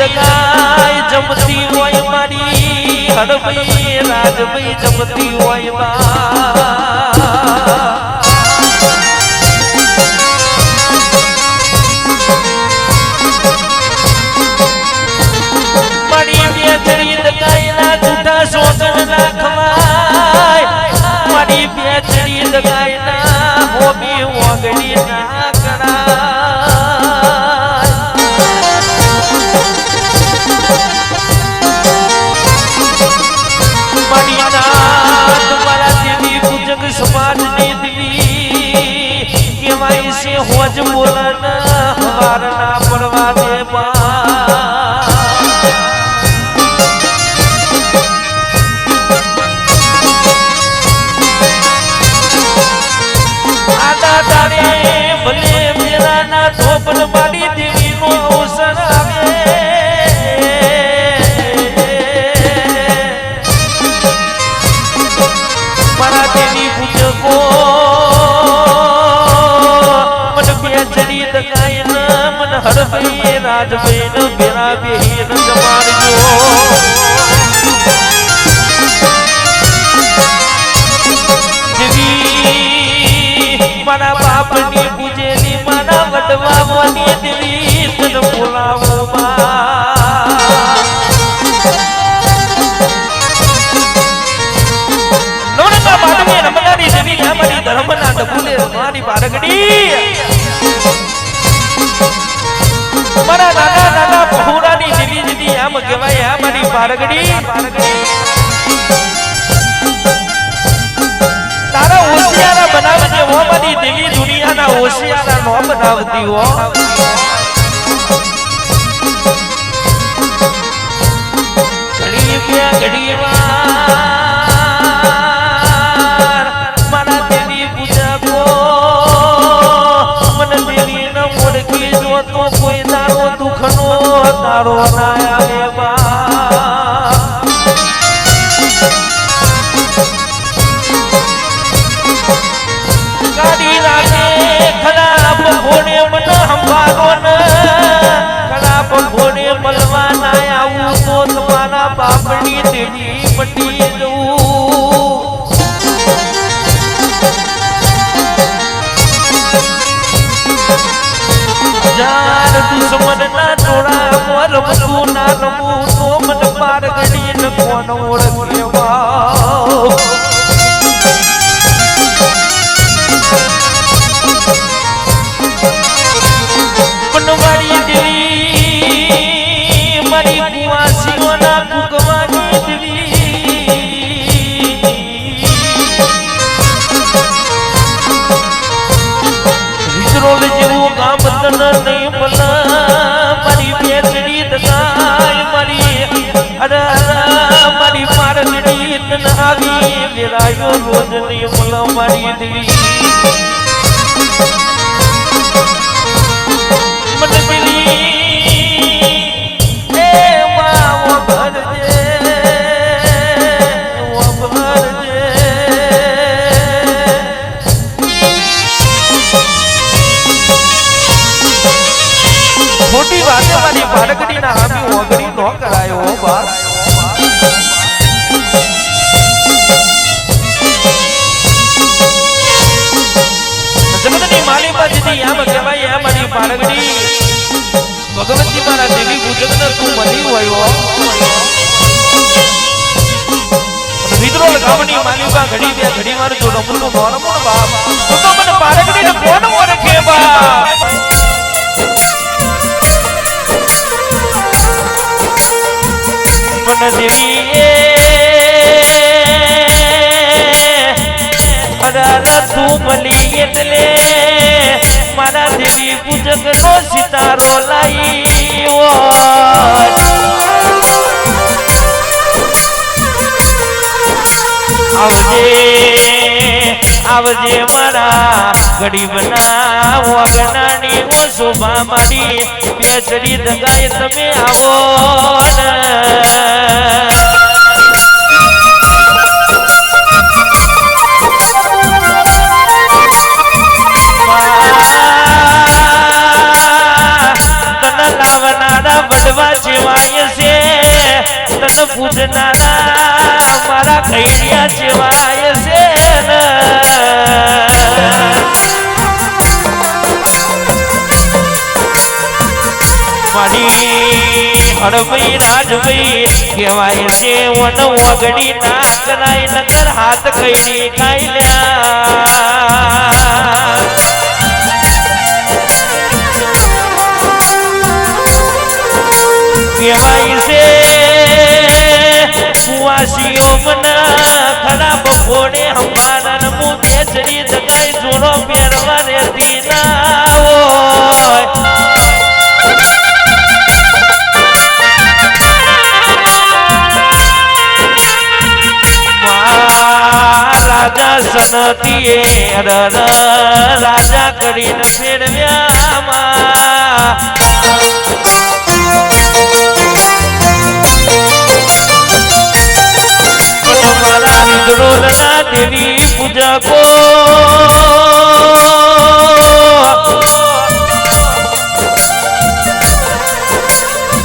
દગાય જમતી હોય મારી હરભાઈ રાજભાઈ જમતી હોય મારી બેચડી દગાય ના જૂઠા સોગન ના ખવાય મારી બેચડી દગાય ના હોબી ઓગડી ના હોજ બોલન હવારના પડવા દે આદા તારે ભલે મેરાના ધોપન માડી દેવી નો અવસર આવે મારા દેવી પૂજકો હરભાઈ રાજભાઈ ન બેરા બેહી ન જમાડજો દેવી મારા બાપની પૂજેલી મારા વડવાની દેવી તને બોલાવો નવરંગા બાટમે રમનારી દેવી મારી ધર્મના ડબુલે મારી બારગડી મારા નાના નાના બહુરાની દીદી દીદી આમ કહેવાય આ મારી બારગડી તારા હોશિયારા બનાવજે હો મારી દેવી દુનિયાના હોશિયારા નો બનાવતી હો ઘડી બે ઘડી વાર મારા દેવી પૂજકો મને દેવી ન મોડકી જો તો કોઈ દુખનો તારો ના આવે ગાડી રાખે ખરાબ ઘોડે મને સંભાળો ને ખરાબ ઘોડે મળવા ના આવું તો તમારા બાપની દેવી પટી જવું જાર દુશ્મન ના ટોળા રમતું ના રમવું તો મને પાર ગડી ન કોણ ઓળખે પનવાડી દેવી મારી કુવાસીઓના કુકવાની દેવી વિદ્રોલ જેવું ગામ તન નહીં મારી બેચડી દગાય મારી મારી પારગડી તન આવી વેરાયો રોજ નહીં મલા મારી દેવી મને દેવી એ માવો ભરજે ખોટી વાતે મારી બાળકડી ના હામી ઓગળી નો કરાયો બા જગતની માલિકા જીતી આમ કહેવાય આ મારી બાળકડી ભગવતી મારા દેવી પૂજક ને તું મળી હોય વિદ્રોહ ગામની માલિકા ઘડી બે ઘડી વાર જો રમુનો નોરમો બાપ તો મને બાળકડી ને કોણ ઓળખે બા દેવી તું મળી એટલે મારા દેવી પૂજક નો સિતારો લાઈ આવજે આવજે મારા ગરીબના વગનાની ઓ શોભા મારી બેચડી દગાય તમે આવો તન લાવનારા માંડવા જેવાય છે તન પૂજનારા મારા ખૈડિયા જેવાય છે મારી હળભાઈ રાજભાઈ કહેવાય છે વન વગડી ના કરાય નગર હાથ ખૈડી ખાઈ લ્યા કહેવાય છે કુવાસીઓ મના ખરાબ ફોડે હમારા મું બેચરી દગાઈ જોડો પહેરવા રહેતી ના હોય રાજા સનતીએ રાજા કરીને ફેરવ્યામાં દેવી પૂજકો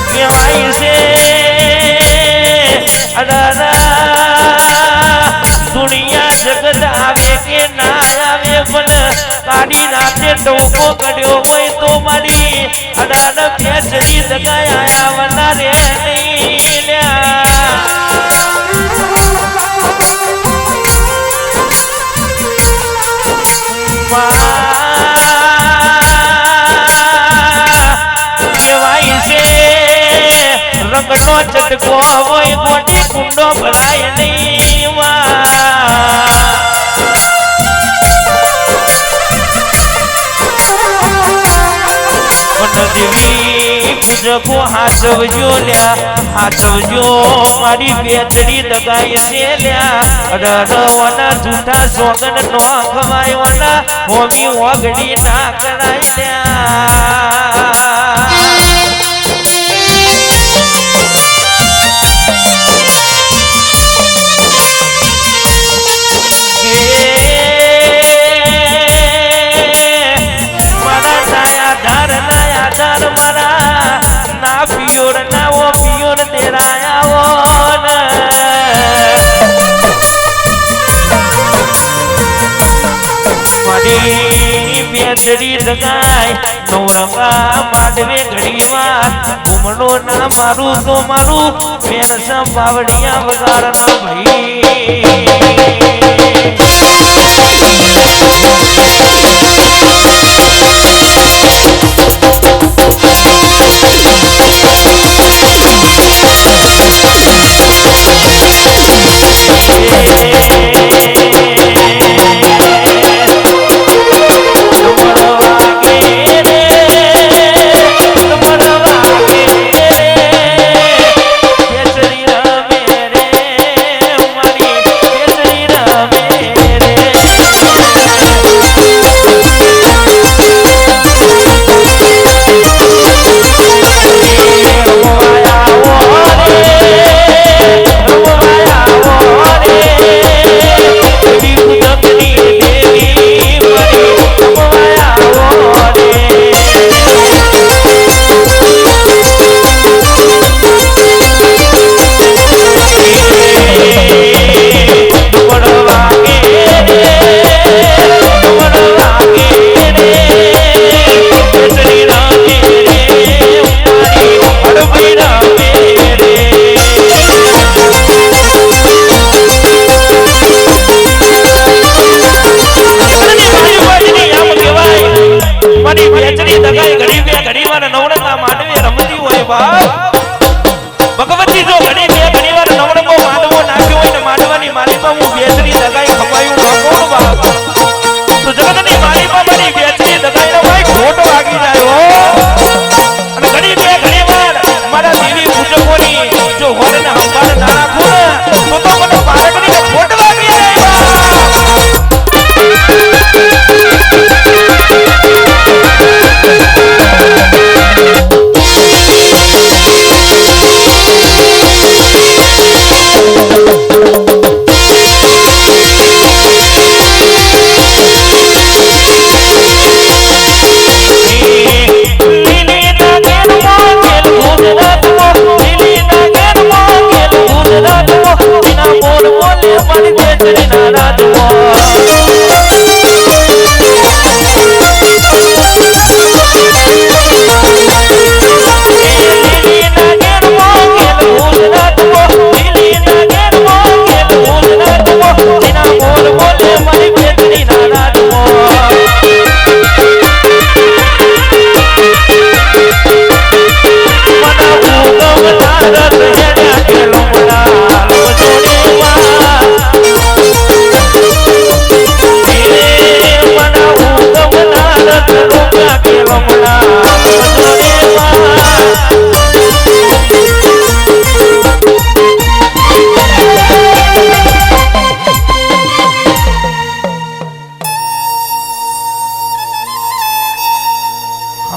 કહેવાય છે દુનિયા જગત આવે કે ના આવે પણ કાઢી રાતે ટોકો કર્યો હોય તો મારી અડાર બેચરી જગાયા વના રે નહીં લ્યા કહેવાય છે રંગનો ચટકો હોય ગોટી કુંડો ભરાય નહીં દેવી પૂજકો હાચવજો લ્યા હાચવજો મારી બેચડી દગાઈ છે લ્યા રવાના જૂઠા સોગન નો ખવાયોના હોમી ઓગડી ના કરાય લ્યા બેચડી દગાય નવરંગા માંડવે ઘડી વાર ઘૂમણો ના મારું તો મારું ભેંસ પાવડિયા વગાડ ના ભાઈ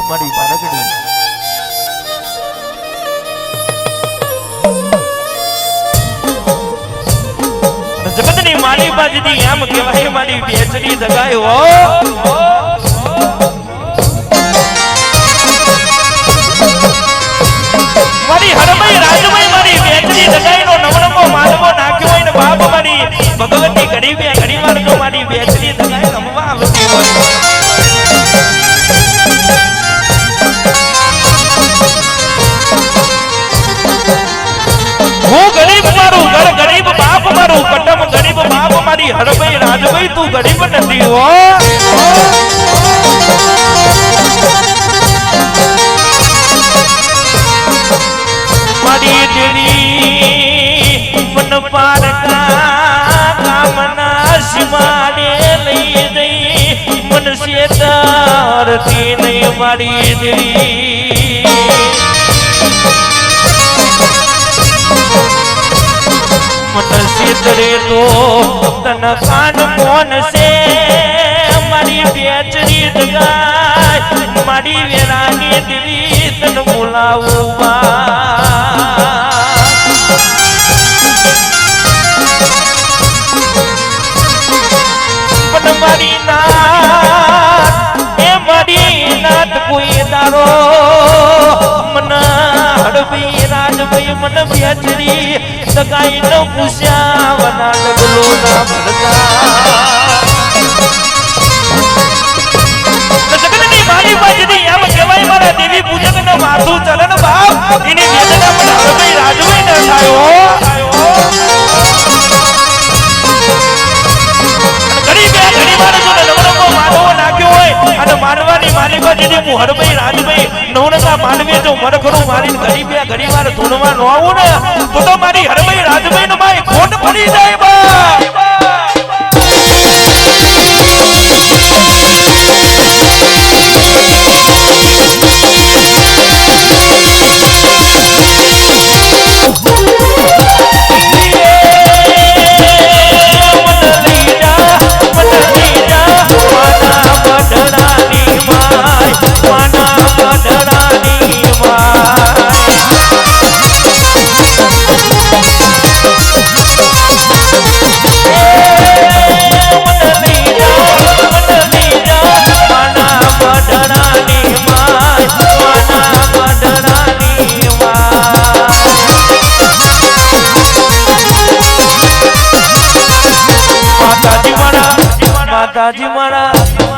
અમારી બાળકડી જગતની માલી બાજદી એમ કહેવાય મારી બેચરી દગાયો મારી હરમઈ રાજમઈ મારી બેચરી દગાઈનો નવરંગો માલવો નાખ્યો હોય ને બાપ મારી ભગવતી ગરીબે ઘણીવાર તો મારી બેચરી દગાઈ રમવા આવતી હોય હું ગરીબ મારું ઘર ગરીબ બાપ મારું કટમ ગરીબ બાપ મારી હરભાઈ રાજભાઈ તું ગરીબ નથી હો મારી દેવી મન પારકા કામના સીમાને લઈ જઈ મન શેતરતી નહીં મારી દેવી मन सीतरे तो तन कान कौन से मारी बेचरी दगाय मारी वेरानी दिली तन बुलावुबा पण मारी नाथ कोई दारो मन हड़बी રાજભાઈ मन बेचरी सगाई न पूछ्या वना डबलो ना भरता जगतनी माली बाजदी एम कहेवाय मारा देवी पूजक न माथું ચલન બાપ એની વેદના મને હરભાઈ રાજભાઈ ન થાયો ઘણીવાર જો નવરંગો માધવો નાખ્યો હોય અને માનવાની માલિકો જેની હું હરભાઈ રાજભાઈ નવરંગા માનવી જો મરખડું મારીને ઘણીવાર ધૂણવા ન આવું ને તો મારી હરભાઈ રાજભાઈ નો ભાઈ ખોટ પડી જાય બા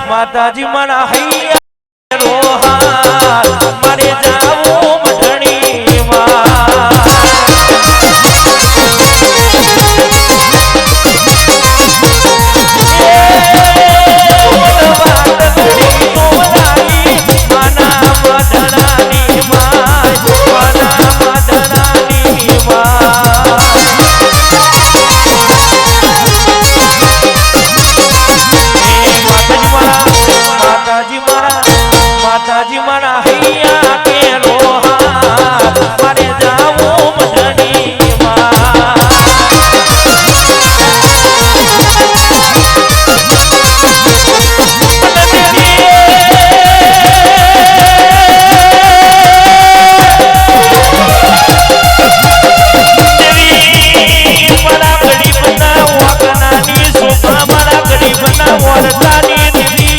માતાજી મારા હૈયા રોહા મારે જાવું મઢણી માં માતાજી મારા હૈયા કે રોહા મારે જાવું મઢણી માં મારા ગરીબ ના વાકનાની સોફા મારા ગરીબ ના વરસાની દેવી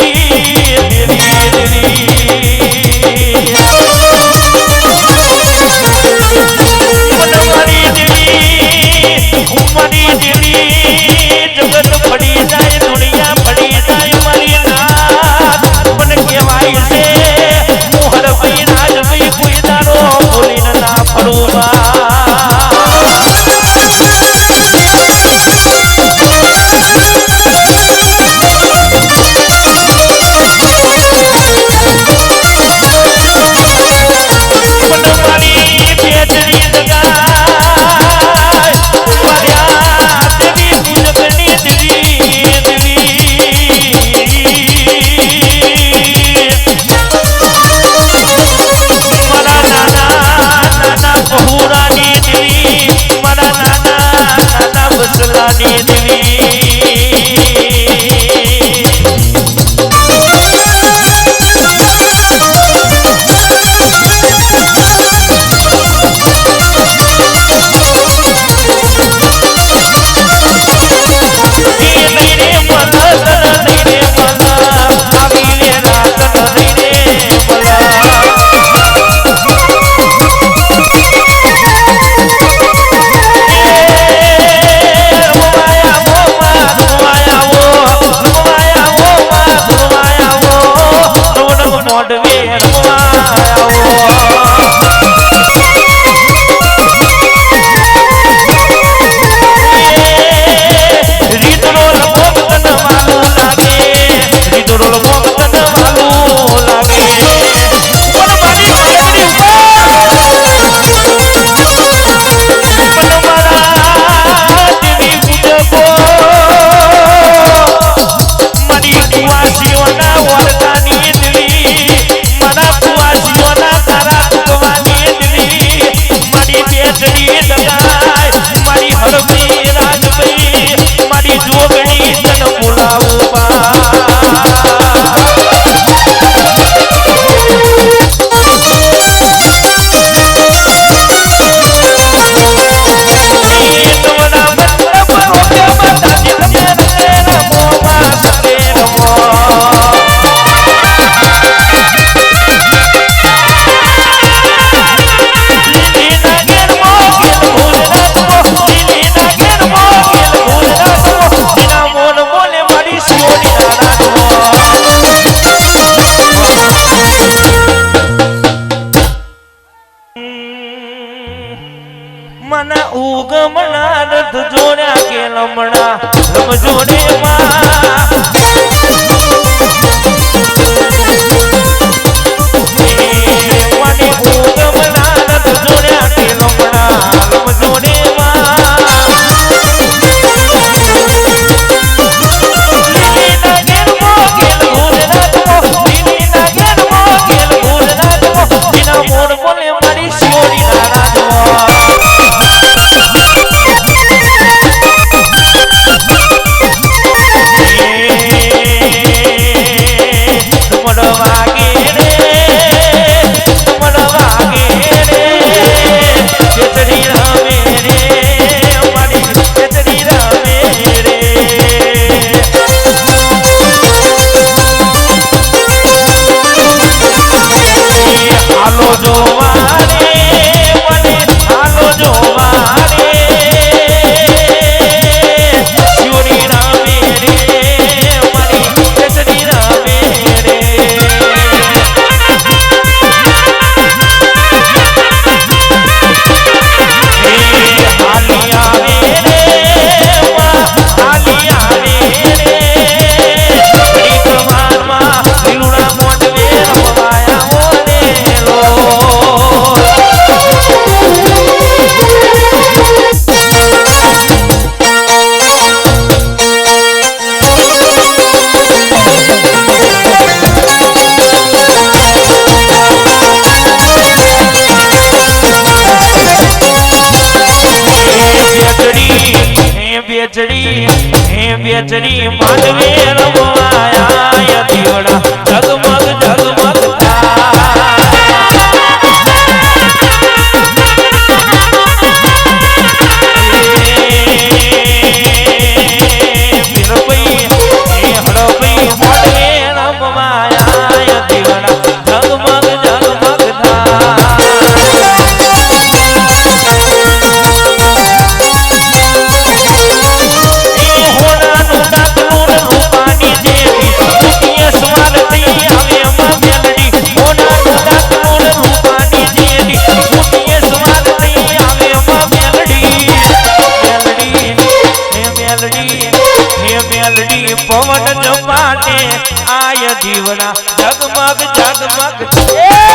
મને ઉગમણા રથ જોડ્યા કે લમણા રમજોડે માં बेचड़ी मानवे रमवाया दीवड़ा जगमग जगमग पवन जमाने आय दीवना जगमग जगमग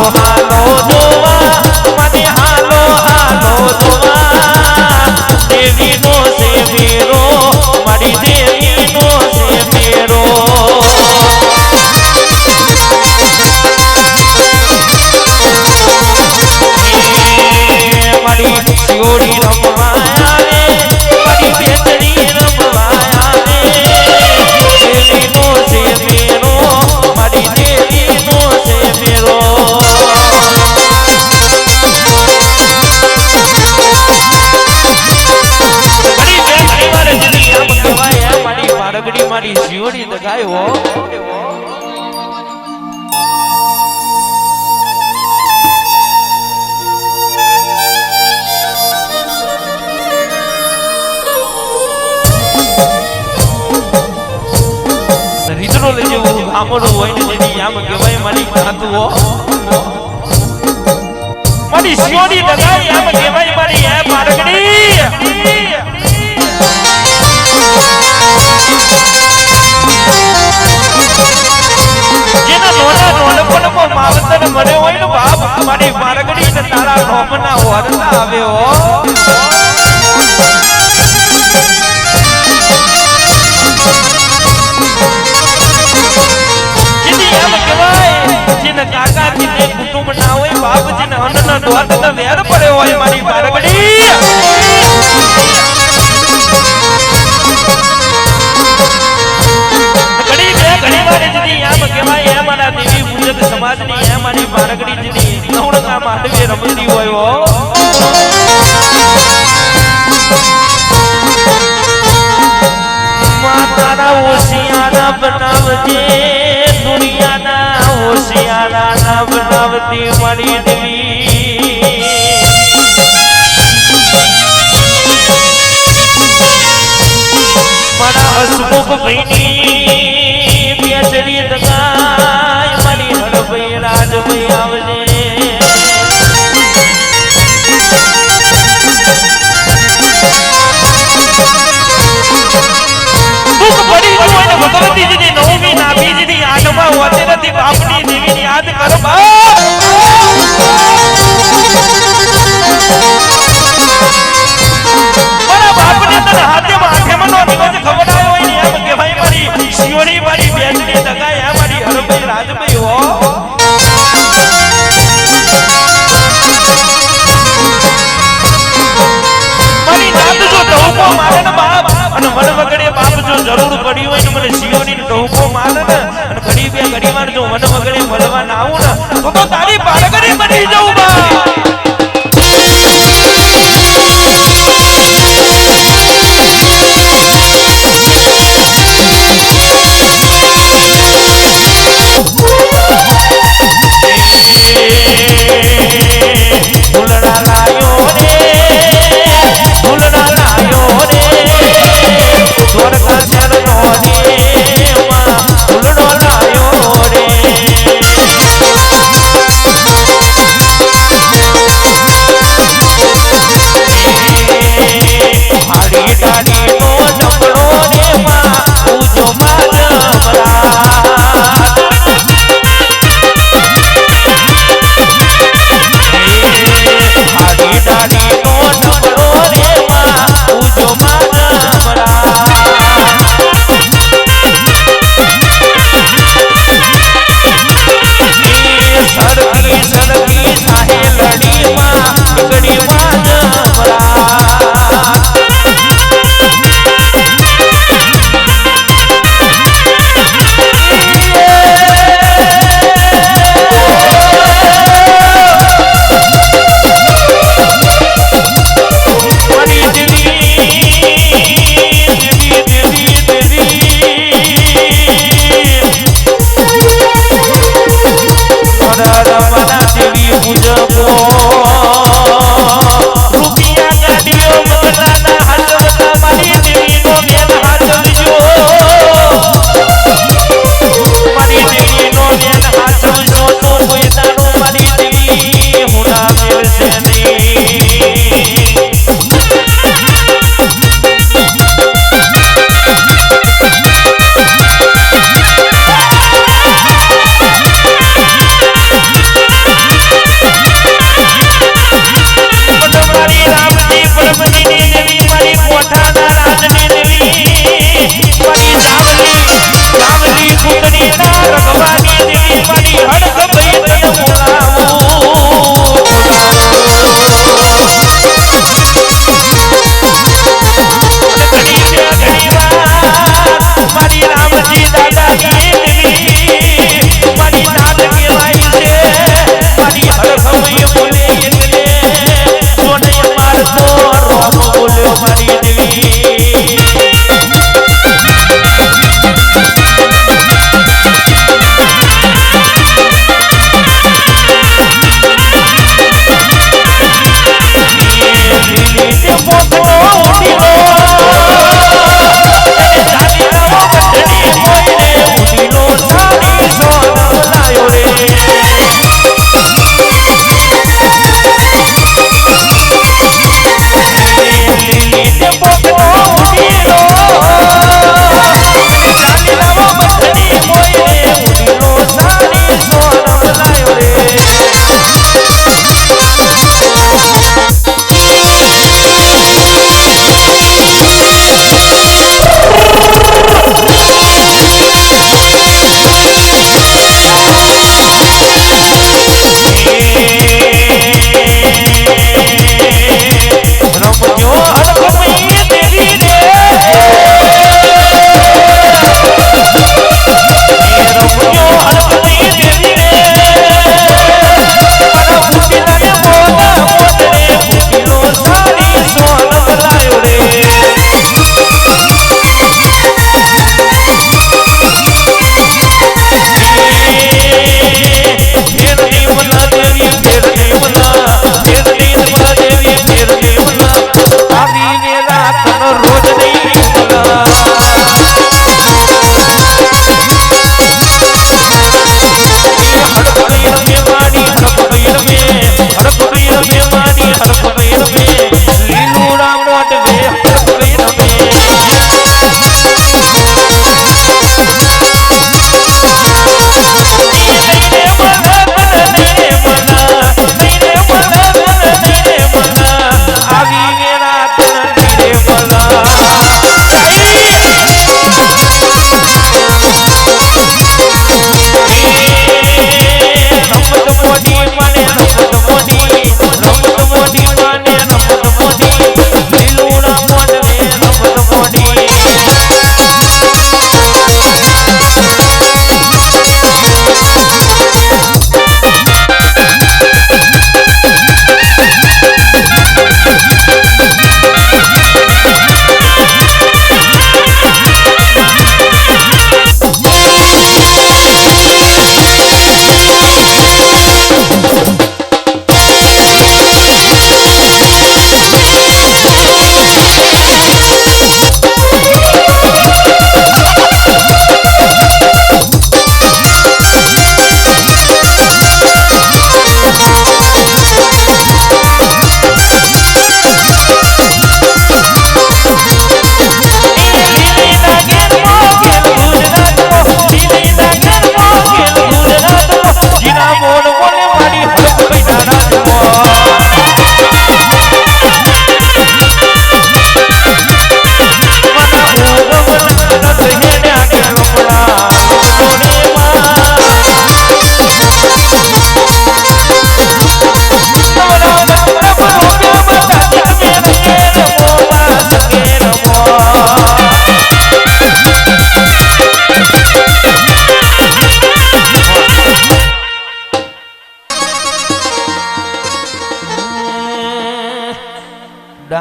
હાલો જોવા મને હાલો હાલો જોવા દેવીનો છે મેરો મારી દેવીનો છે મેરો મારી શિયોડી રમવા આવે મારી બેચડી રમવા આવે દેવીનો છે મેરો મારી દેવીનો છે મેરો મારી બાળકડી મારી શિયોડી દગાયો રીતનો જેવું આમળું હોય ને જેની આમ કહેવાય મારી કાતુઓ મારી શિયોડી દગાઈ આમ કહેવાય મારી હે બાળકડી જેના નોના નોનપણમાં માવતર મર્યો હોય ને બાપ મારી બાળકડી ને તારા રોમના હોરતા આવ્યો કાકા જીને કુટુંબ ના હોય બાપ જીને અન્નનો દોત તો વેર પડ્યો હોય મારી બાળકડી ઘણી વાર જીની આમ કહેવાય એ મારા દેવી પૂજક સમાજની એ મારી બાળકડી જીની નવણના માંડવે રમતી હોય માતાના ઓશિયાના બનાવજે દુનિયાના હોશિયારા ના બનાવતી મારી દેવી મારા હસમુખ ભાઈની બેચડી દગાય મારી હરભાઈ રાજભાઈ આવજે ભગવતી જીની નવમી નાભી જીની આઠમાં હોતી નથી બાપની દેવીની યાદ કરો મારા બાપને તને હાથેમાં આઠેમનો દિવસ ખવડાયો હોય ને એમ કહેવાય મારી શિયોડી મારી બેચડી દગાય આ મારી હરભાઈ રાજભાઈ હો મારી નાત જો ધોકો મારે ને બાપ અને મન વગડે બાપ જો જરૂર પડી હોય ને મને શિયોની ધોકો મારે ને અને ઘડી બે ઘડી વાર જો મન વગડે મળવા ના આવું ને તો તારી બાળકડી બની જાઉં બા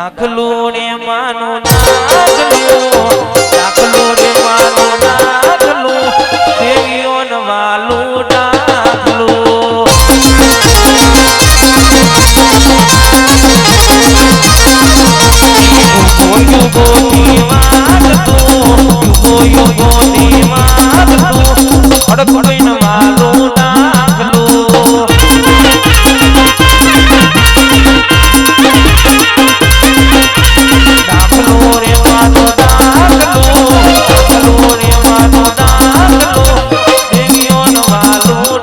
દાખલું રે માનું દાખલું દાખલું રે માનું દાખલું દેવીઓ ન વાલું દાખલું યુગો ની વાગતું યુગો ની વાગતું અડકડઈ ન વાલું દાખલું દાખલો રે માનો દાખલો દેવીઓ નો વાલો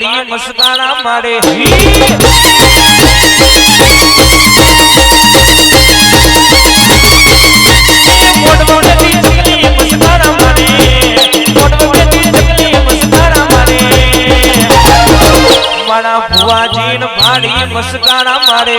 માડી મસ્કારા મારે મારા ભુવાજી ને માડી મસ્કારા મારે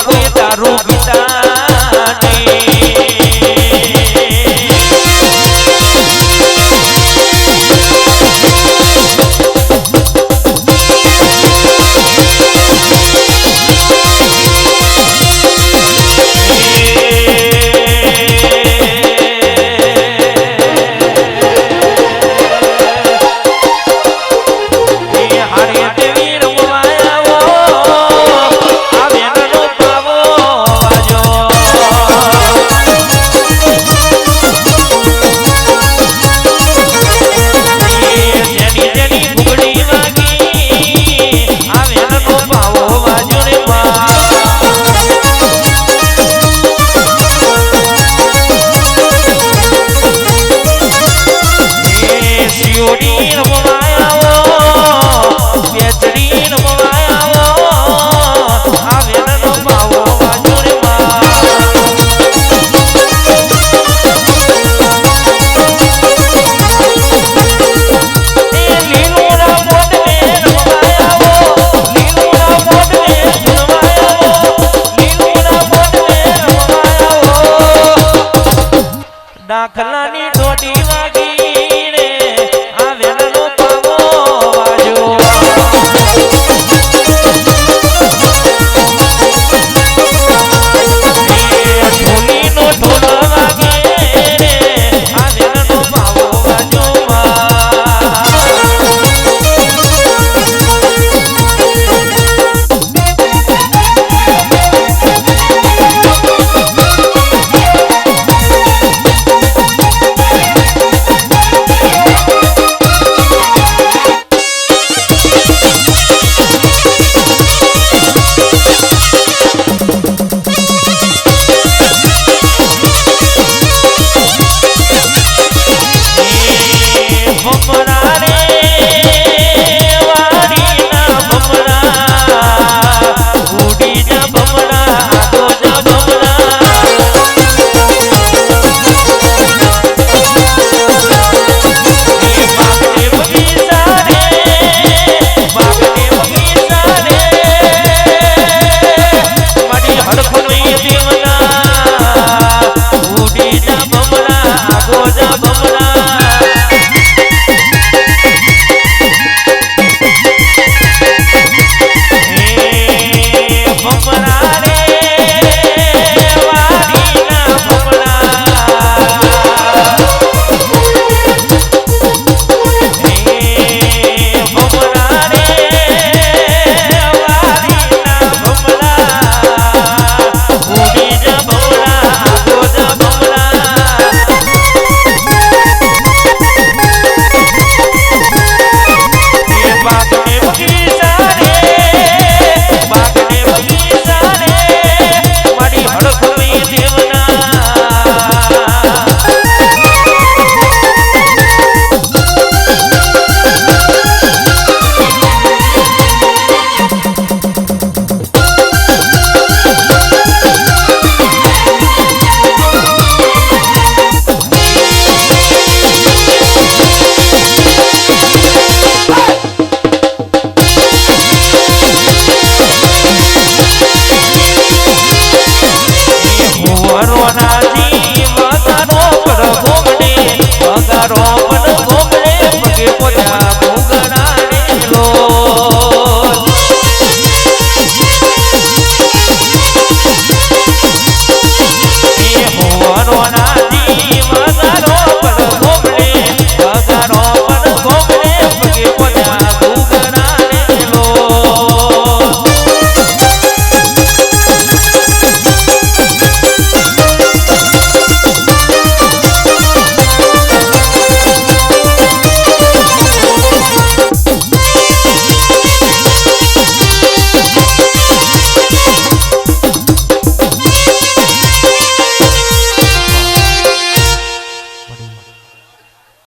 કોઈ દારૂ પીતા